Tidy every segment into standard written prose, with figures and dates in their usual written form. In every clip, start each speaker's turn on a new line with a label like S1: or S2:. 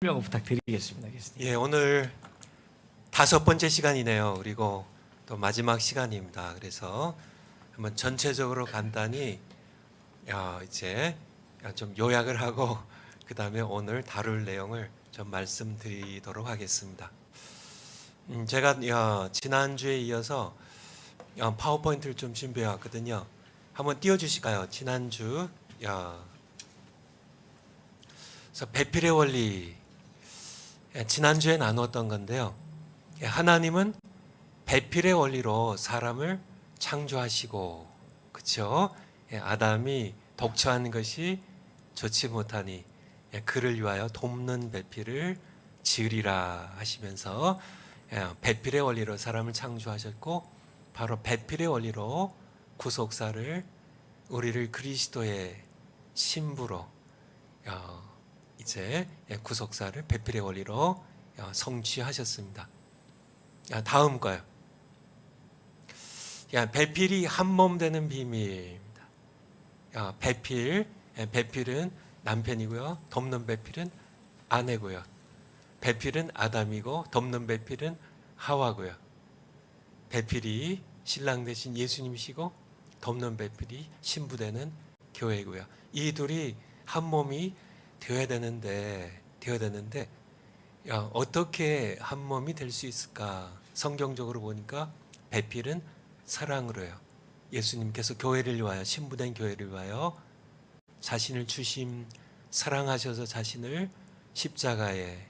S1: 설명 부탁드리겠습니다, 교수님.
S2: 예, 오늘 5번째 시간이네요. 그리고 또 마지막 시간입니다. 그래서 한번 전체적으로 간단히 이제 좀 요약을 하고 그 다음에 오늘 다룰 내용을 좀 말씀드리도록 하겠습니다. 제가 지난주에 이어서 파워포인트를 좀 준비해 왔거든요. 한번 띄워주실까요? 지난주 그래서 배필의 원리 지난주에 나누었던 건데요. 하나님은 배필의 원리로 사람을 창조하시고, 그렇죠? 아담이 독처한 것이 좋지 못하니 그를 위하여 돕는 배필을 지으리라 하시면서 배필의 원리로 사람을 창조하셨고, 바로 배필의 원리로 구속사를 우리를 그리스도의 신부로 이제 구속사를 배필의 원리로 성취하셨습니다. 다음 거요. 배필이 한 몸 되는 비밀입니다. 배필은 남편이고요. 돕는 배필은 아내고요. 배필은 아담이고 돕는 배필은 하와고요. 배필이 신랑 되신 예수님이시고 돕는 배필이 신부 되는 교회고요. 이 둘이 한 몸이 되어야 되는데 어떻게 한 몸이 될 수 있을까? 성경적으로 보니까 배필은 사랑으로요. 예수님께서 교회를 위하여, 신부된 교회를 위하여 자신을 주심, 사랑하셔서 자신을 십자가에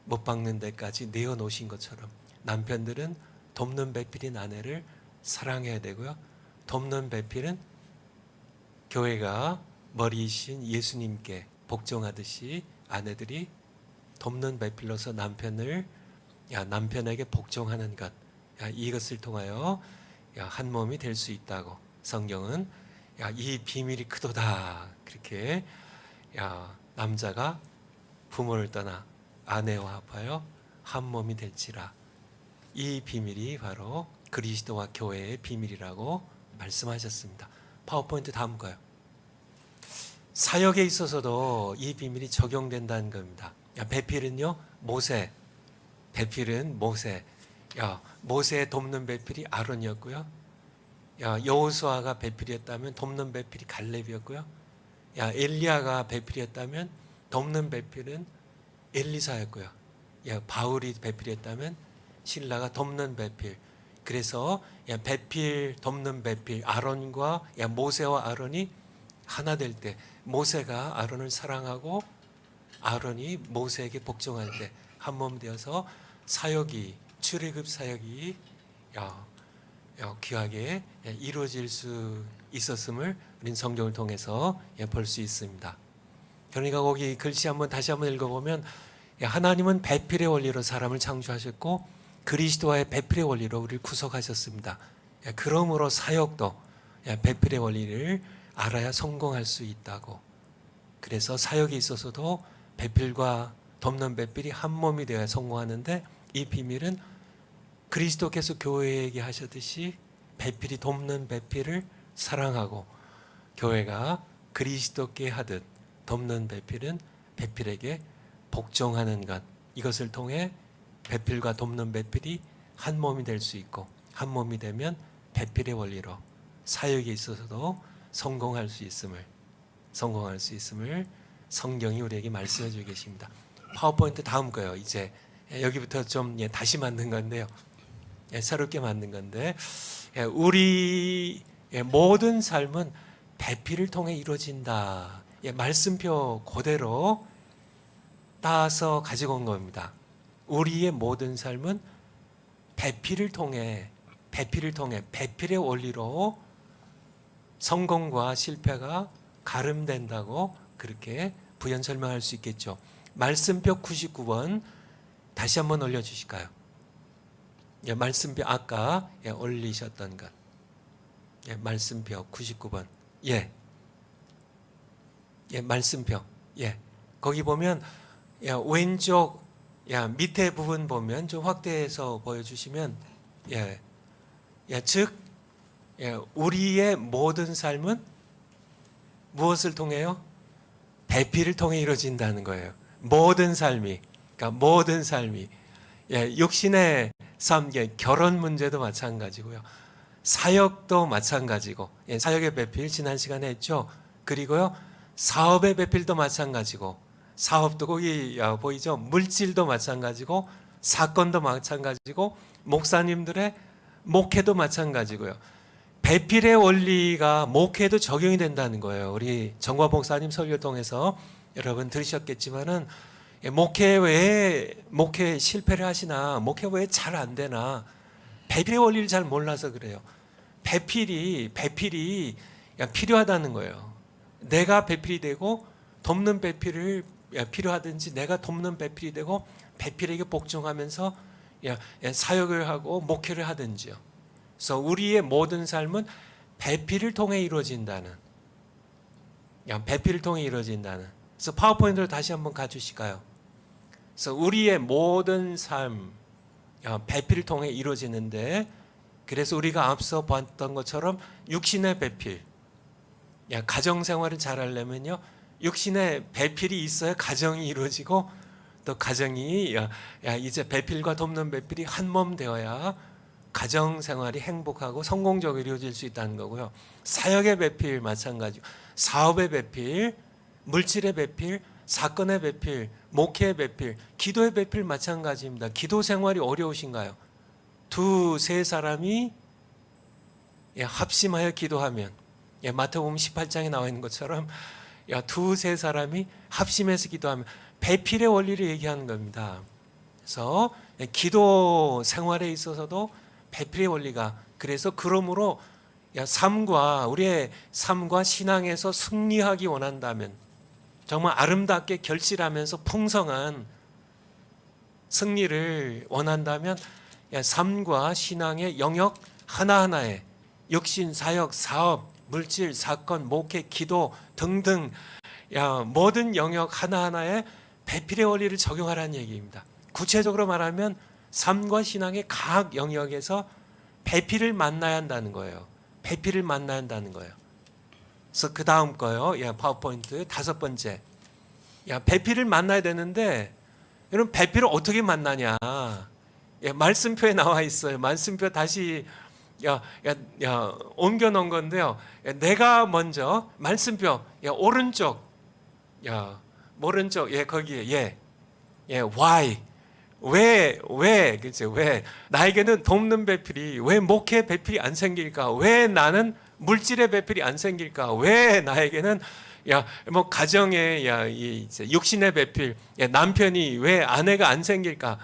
S2: 못 박는 데까지 내어놓으신 것처럼 남편들은 돕는 배필인 아내를 사랑해야 되고요. 돕는 배필은 교회가 머리이신 예수님께 복종하듯이 아내들이 돕는 배필로서 남편에게 복종하는 것, 이것을 통하여 한 몸이 될 수 있다고 성경은 이 비밀이 크도다 그렇게 남자가 부모를 떠나 아내와 합하여 한 몸이 될지라, 이 비밀이 바로 그리스도와 교회의 비밀이라고 말씀하셨습니다. 파워포인트 다음 거요. 사역에 있어서도 이 비밀이 적용된다는 겁니다. 배필은요, 배필은 모세의 돕는 배필이 아론이었고요. 여호수아가 배필이었다면 돕는 배필이 갈렙이었고요. 엘리야가 배필이었다면 돕는 배필은 엘리사였고요. 바울이 배필이었다면 신라가 돕는 배필. 그래서 배필, 돕는 배필, 아론과 모세와 아론이 하나 될 때, 모세가 아론을 사랑하고 아론이 모세에게 복종할 때 한 몸 되어서 사역이, 출애굽 사역이 귀하게 이루어질 수 있었음을 우린 성경을 통해서 볼 수 있습니다. 그러니까 거기 글씨 다시 한번 읽어보면, 하나님은 배필의 원리로 사람을 창조하셨고 그리스도와의 배필의 원리로 우리를 구속하셨습니다. 그러므로 사역도 배필의 원리를 알아야 성공할 수 있다고. 그래서 사역에 있어서도 배필과 돕는 배필이 한 몸이 되어야 성공하는데, 이 비밀은 그리스도께서 교회에게 하셨듯이 배필이 돕는 배필을 사랑하고 교회가 그리스도께 하듯 돕는 배필은 배필에게 복종하는 것, 이것을 통해 배필과 돕는 배필이 한 몸이 될 수 있고, 한 몸이 되면 배필의 원리로 사역에 있어서도 성공할 수 있음을 성경이 우리에게 말씀해 주고 계십니다. 파워포인트 다음 거요. 이제 여기부터 좀 다시 만든 건데요. 새롭게 만든 건데, 우리 모든 삶은 배필을 통해 이루어진다. 말씀표 그대로 따서 가지고 온 겁니다. 우리의 모든 삶은 배필을 통해 배필의 원리로 성공과 실패가 가름된다고 그렇게 부연 설명할 수 있겠죠. 말씀표 99번 다시 한번 올려주실까요? 말씀표 아까 올리셨던 것. 말씀표 99번. 말씀표. 거기 보면 왼쪽 밑에 부분 보면 좀 확대해서 보여주시면, 즉 우리의 모든 삶은 무엇을 통해요? 배필을 통해 이루어진다는 거예요. 모든 삶이, 그러니까 모든 삶이, 육신의 삶, 결혼 문제도 마찬가지고요. 사역도 마찬가지고, 사역의 배필 지난 시간에 했죠. 그리고요, 사업의 배필도 마찬가지고, 사업도 거기 보이죠. 물질도 마찬가지고, 사건도 마찬가지고, 목사님들의 목회도 마찬가지고요. 배필의 원리가 목회에도 적용이 된다는 거예요. 우리 정과 목사님 설교 통해서 여러분 들으셨겠지만은 목회 왜 목회 실패를 하시나, 목회 왜 잘 안 되나, 배필의 원리를 잘 몰라서 그래요. 배필이 필요하다는 거예요. 내가 배필이 되고 돕는 배필을 필요하든지, 내가 돕는 배필이 되고 배필에게 복종하면서 사역을 하고 목회를 하든지요. 그래서 우리의 모든 삶은 배필을 통해 이루어진다는, 배필을 통해 이루어진다는. 그래서 파워포인트를 다시 한번 가주실까요? 그래서 우리의 모든 삶 배필을 통해 이루어지는데, 그래서 우리가 앞서 봤던 것처럼 육신의 배필, 가정생활을 잘하려면요, 육신의 배필이 있어야 가정이 이루어지고, 또 가정이 이제 배필과 돕는 배필이 한 몸 되어야 가정생활이 행복하고 성공적으로 이루어질 수 있다는 거고요. 사역의 배필 마찬가지고, 사업의 배필, 물질의 배필, 사건의 배필, 목회의 배필, 기도의 배필 마찬가지입니다. 기도 생활이 어려우신가요? 두세 사람이 합심하여 기도하면, 마태복음 18장에 나와 있는 것처럼 두세 사람이 합심해서 기도하면, 배필의 원리를 얘기하는 겁니다. 그래서 기도 생활에 있어서도 배필의 원리가, 그래서 그러므로 우리의 삶과 신앙에서 승리하기 원한다면, 정말 아름답게 결실하면서 풍성한 승리를 원한다면, 삶과 신앙의 영역 하나하나에 육신, 사역, 사업, 물질, 사건, 목회, 기도 등등 모든 영역 하나하나에 배필의 원리를 적용하라는 얘기입니다. 구체적으로 말하면 삶과 신앙의 각 영역에서 배필을 만나야 한다는 거예요. 배필을 만나야 한다는 거예요. 그래서 그 다음 거요. 파워포인트 5번째. 배필을 만나야 되는데, 여러분 배필을 어떻게 만나냐? 말씀표에 나와 있어요. 말씀표 다시 옮겨 놓은 건데요. 내가 먼저 말씀표 오른쪽 거기에 why, 왜 그죠? 왜 나에게는 돕는 배필이, 왜 목회 배필이 안 생길까? 왜 나는 물질의 배필이 안 생길까? 왜 나에게는 가정에 이 육신의 배필, 남편이 왜 아내가 안 생길까?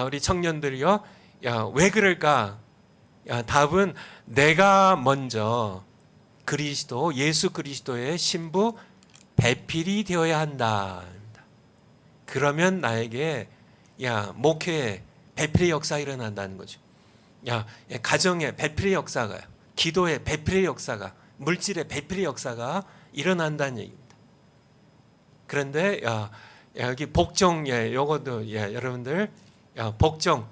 S2: 우리 청년들이요, 왜 그럴까? 답은 내가 먼저 예수 그리스도의 신부 배필이 되어야 한다. 그러면 나에게 목회에 배필의 역사가 일어난다는 거죠. 가정에 배필의 역사가, 기도에 배필의 역사가, 물질에 배필의 역사가 일어난다는 얘기입니다. 그런데 여기 복종, 요것도 여러분들 복종,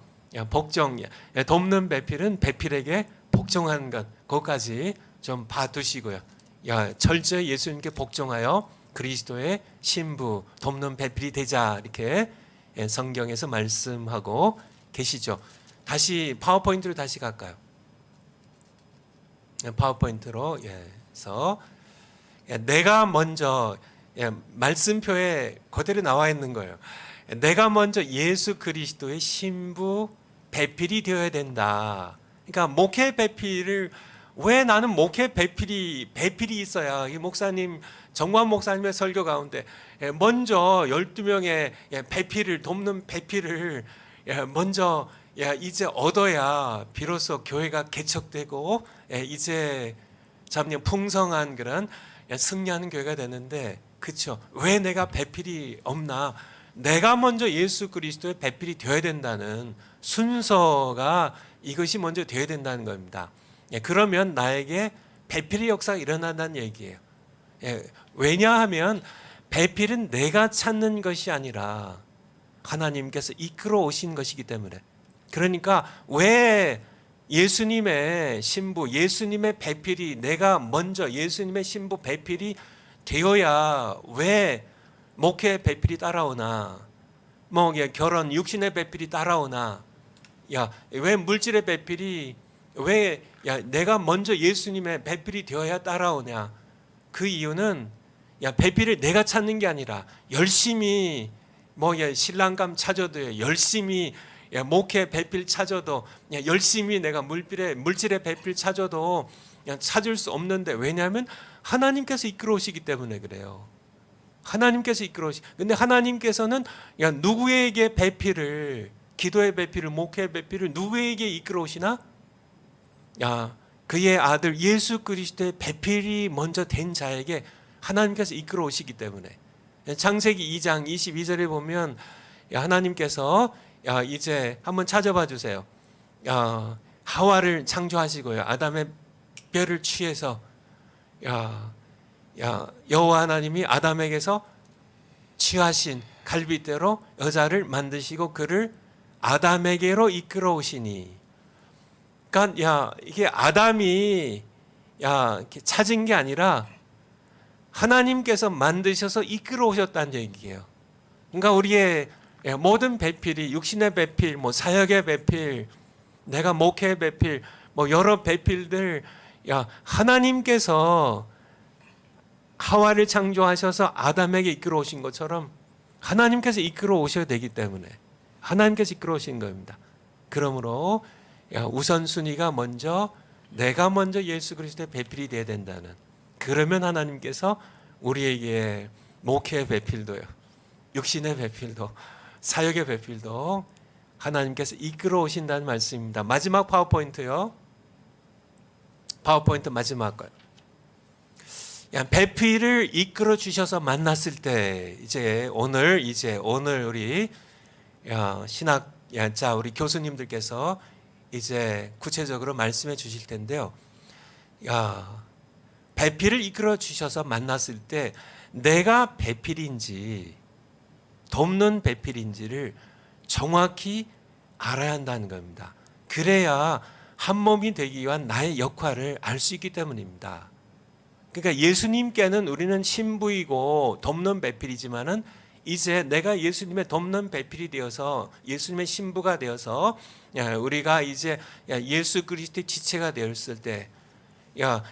S2: 돕는 배필은 배필에게 복종하는 것, 그것까지 좀 봐두시고요. 철저히 예수님께 복종하여 그리스도의 신부, 돕는 배필이 되자, 이렇게 성경에서 말씀하고 계시죠. 다시 파워포인트로 다시 갈까요? 파워포인트로. 그래서 내가 먼저, 말씀표에 그대로 나와 있는 거예요. 내가 먼저 예수 그리스도의 신부 배필이 되어야 된다. 그러니까 목회 배필을, 왜 나는 목회 배필이 있어야, 이 목사님, 정관 목사님의 설교 가운데 먼저 12명의 배필을, 돕는 배필을 먼저 이제 얻어야 비로소 교회가 개척되고 이제 참 풍성한 그런 승리하는 교회가 되는데, 그렇죠? 왜 내가 배필이 없나? 내가 먼저 예수 그리스도의 배필이 되어야 된다는 순서가, 이것이 먼저 되어야 된다는 겁니다. 그러면 나에게 배필의 역사가 일어난다는 얘기예요. 왜냐하면 배필은 내가 찾는 것이 아니라 하나님께서 이끌어 오신 것이기 때문에. 그러니까 왜 예수님의 신부, 예수님의 배필이, 내가 먼저 예수님의 신부 배필이 되어야 왜 목회 배필이 따라오나, 뭐 결혼 육신의 배필이 따라오나, 야, 왜 물질의 배필이, 왜 내가 먼저 예수님의 배필이 되어야 따라오냐? 그 이유는 배필을 내가 찾는 게 아니라 열심히 신랑감 찾아도, 열심히 목회 배필 찾아도, 열심히 내가 물질의 배필 찾아도 찾을 수 없는데, 왜냐하면 하나님께서 이끌어오시기 때문에 그래요. 하나님께서 이끌어오시. 근데 하나님께서는 누구에게 배필을, 기도의 배필을, 목회의 배필을 누구에게 이끌어오시나? 그의 아들 예수 그리스도의 배필이 먼저 된 자에게 하나님께서 이끌어오시기 때문에. 창세기 2장 22절에 보면 하나님께서 이제 한번 찾아봐 주세요. 하와를 창조하시고요, 아담의 뼈를 취해서 여호와 하나님이 아담에게서 취하신 갈빗대로 여자를 만드시고 그를 아담에게로 이끌어 오시니. 그러니까 이게 아담이 이렇게 찾은 게 아니라 하나님께서 만드셔서 이끌어 오셨다는 얘기예요. 그러니까 우리의 모든 배필이, 육신의 배필, 사역의 배필, 내가 목회의 배필, 여러 배필들, 하나님께서 하와를 창조하셔서 아담에게 이끌어 오신 것처럼 하나님께서 이끌어 오셔야 되기 때문에 하나님께서 이끌어 오신 겁니다. 그러므로 우선순위가 먼저, 내가 먼저 예수 그리스도의 배필이 되어야 된다는, 그러면 하나님께서 우리에게 목회의 배필도요, 육신의 배필도, 사역의 배필도 하나님께서 이끌어 오신다는 말씀입니다. 마지막 파워포인트요. 파워포인트 마지막 거요. 배필을 이끌어 주셔서 만났을 때, 오늘 우리 신학자 우리 교수님들께서 이제 구체적으로 말씀해 주실 텐데요. 배필을 이끌어 주셔서 만났을 때 내가 배필인지 돕는 배필인지를 정확히 알아야 한다는 겁니다. 그래야 한 몸이 되기 위한 나의 역할을 알 수 있기 때문입니다. 그러니까 예수님께는 우리는 신부이고 돕는 배필이지만은, 이제 내가 예수님의 돕는 배필이 되어서, 예수님의 신부가 되어서 우리가 이제 예수 그리스도의 지체가 되었을 때,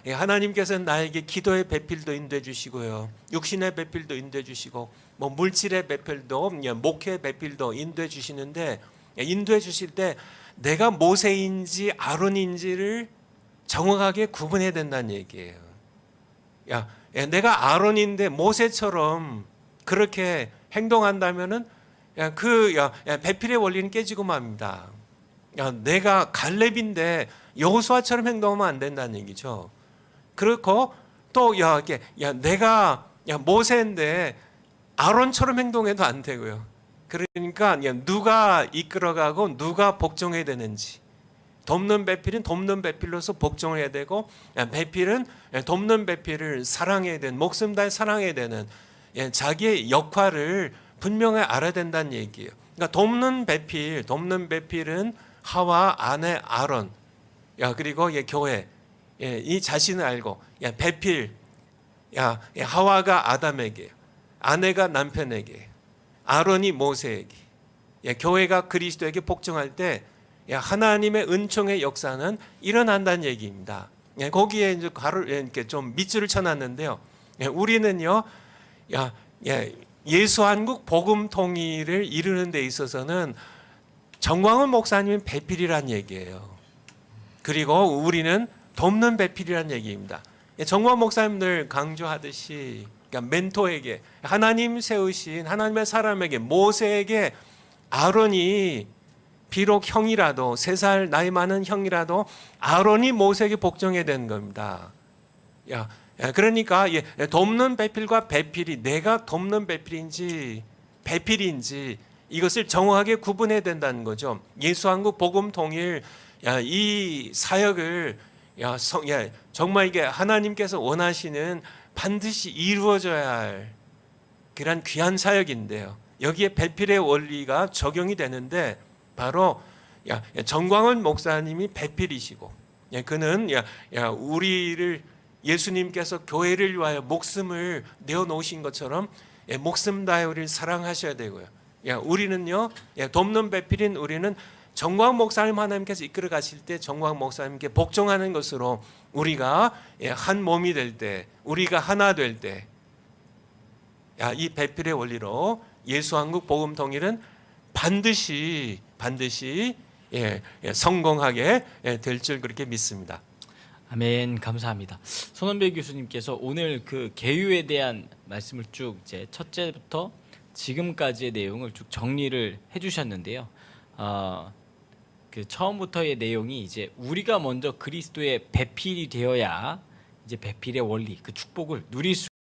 S2: 하나님께서는 나에게 기도의 배필도 인도해 주시고요, 육신의 배필도 인도해 주시고, 물질의 배필도, 목회의 배필도 인도해 주시는데, 인도해 주실 때 내가 모세인지 아론인지를 정확하게 구분해야 된다는 얘기예요. 내가 아론인데 모세처럼 그렇게 행동한다면은 배필의 원리는 깨지고 맙니다. 내가 갈렙인데 여호수아처럼 행동하면 안 된다는 얘기죠. 그렇고 또 내가 모세인데 아론처럼 행동해도 안 되고요. 그러니까 누가 이끌어가고 누가 복종해야 되는지, 돕는 배필은 돕는 배필로서 복종을 해야 되고, 배필은 돕는 배필을 사랑해야 되는, 목숨 다해 사랑해야 되는 자기의 역할을 분명히 알아야 된다는 얘기예요. 그러니까 돕는 배필은 하와, 아내 아론, 그리고 교회, 이 자신을 알고, 배필, 하와가 아담에게, 아내가 남편에게, 아론이 모세에게, 교회가 그리스도에게 복종할 때 하나님의 은총의 역사는 일어난다는 얘기입니다. 거기에 이제 이렇게 좀 밑줄을 쳐놨는데요. 우리는요, 예수 한국 복음 통일을 이루는 데 있어서는 정광훈 목사님은 배필이란 얘기예요. 그리고 우리는 돕는 배필이란 얘기입니다. 정광훈 목사님들 강조하듯이, 멘토에게, 하나님 세우신 하나님의 사람에게, 모세에게 아론이 비록 형이라도, 3살 나이 많은 형이라도 아론이 모세에게 복종해야 되는 겁니다. 그러니까 돕는 배필과 배필이, 내가 돕는 배필인지 배필인지 이것을 정확하게 구분해야 된다는 거죠. 예수한국 복음 통일, 이 사역을 정말 이게 하나님께서 원하시는, 반드시 이루어져야 할 그런 귀한 사역인데요. 여기에 배필의 원리가 적용이 되는데, 바로 정광훈 목사님이 배필이시고, 그는 우리를, 예수님께서 교회를 위하여 목숨을 내어놓으신 것처럼 목숨 다해 우리를 사랑하셔야 되고요. 우리는요, 돕는 배필인 우리는 정광 목사님 하나님께서 이끌어 가실 때 정광 목사님께 복종하는 것으로 우리가 한 몸이 될 때, 우리가 하나 될 때, 이 배필의 원리로 예수한국 복음 통일은 반드시 성공하게 될 줄 그렇게 믿습니다.
S1: 아멘. 감사합니다. 손원배 교수님께서 오늘 그 계유에 대한 말씀을 쭉 이제 첫째부터 지금까지의 내용을 쭉 정리를 해주셨는데요. 그 처음부터의 내용이 이제 우리가 먼저 그리스도의 배필이 되어야 이제 배필의 원리, 그 축복을 누릴 수